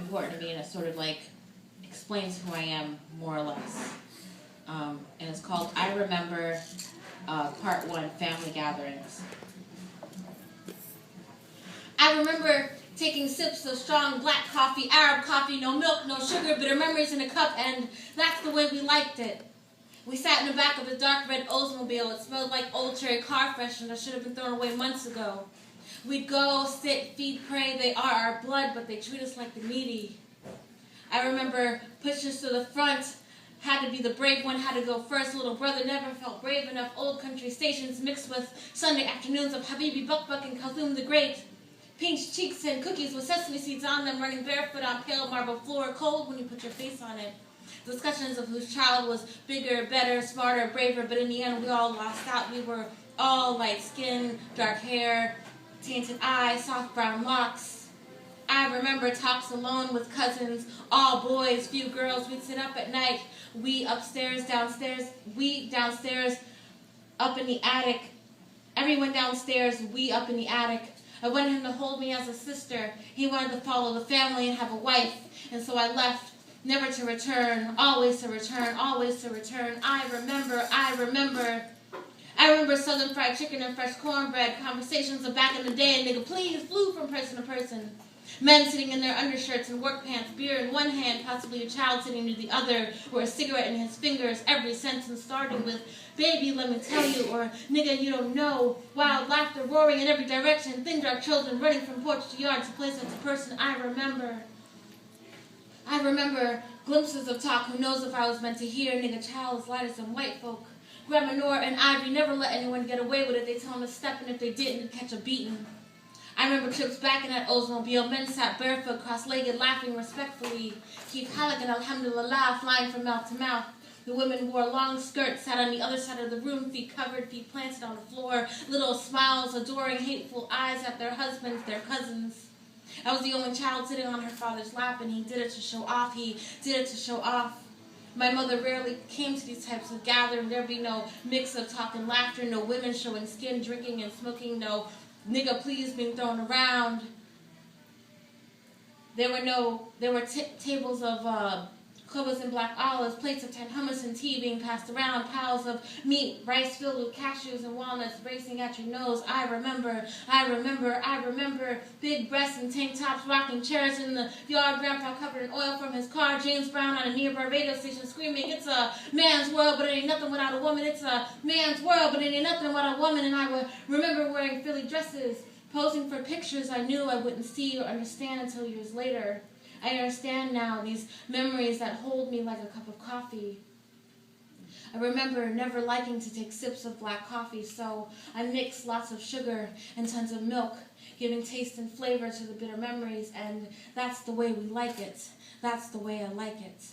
important to me, and it sort of like explains who I am more or less. And it's called I Remember Part 1, Family Gatherings. I remember taking sips of strong black coffee, Arab coffee, no milk, no sugar, bitter memories in a cup, and that's the way we liked it. We sat in the back of a dark red Oldsmobile. It smelled like old cherry car freshener that should have been thrown away months ago. We'd go, sit, feed, pray. They are our blood, but they treat us like the needy. I remember pushing us to the front. Had to be the brave one, had to go first. Little brother never felt brave enough. Old country stations mixed with Sunday afternoons of Habibi Buck and Kalthum the Great. Pink cheeks and cookies with sesame seeds on them, running barefoot on pale marble floor, cold when you put your face on it. Discussions of whose child was bigger, better, smarter, braver, but in the end we all lost out. We were all light skin, dark hair, tainted eyes, soft brown locks. I remember talks alone with cousins, all boys, few girls. We'd sit up at night, we upstairs, downstairs, we downstairs, up in the attic. Everyone downstairs, we up in the attic. I wanted him to hold me as a sister. He wanted to follow the family and have a wife. And so I left, never to return, always to return, always to return. I remember Southern fried chicken and fresh cornbread, conversations of back in the day, and nigga please flew from person to person. Men sitting in their undershirts and work pants, beer in one hand, possibly a child sitting near the other, or a cigarette in his fingers, every sentence starting with, baby, let me tell you, or nigga, you don't know. Wild laughter roaring in every direction, thin dark children running from porch to yard to place of person. I remember glimpses of talk, who knows if I was meant to hear, nigga, child as light as some white folk. Grandma Nora and Ivory never let anyone get away with it. They tell them to step, and if they didn't, catch a beating. I remember trips back in that Oldsmobile. Men sat barefoot, cross-legged, laughing respectfully. Keep Halak and Alhamdulillah flying from mouth to mouth. The women wore long skirts, sat on the other side of the room, feet covered, feet planted on the floor, little smiles, adoring, hateful eyes at their husbands, their cousins. I was the only child sitting on her father's lap, and he did it to show off. He did it to show off. My mother rarely came to these types of gatherings. There'd be no mix of talk and laughter, no women showing skin, drinking and smoking, no nigga please being thrown around. There were tables of clovers and black olives, plates of tan hummus and tea being passed around, piles of meat, rice filled with cashews and walnuts racing at your nose. I remember big breasts and tank tops, rocking chairs in the yard, grandpa covered in oil from his car, James Brown on a nearby radio station screaming, it's a man's world, but it ain't nothing without a woman. It's a man's world, but it ain't nothing without a woman. And I remember wearing Philly dresses, posing for pictures I knew I wouldn't see or understand until years later. I understand now these memories that hold me like a cup of coffee. I remember never liking to take sips of black coffee, so I mixed lots of sugar and tons of milk, giving taste and flavor to the bitter memories, and that's the way we like it. That's the way I like it.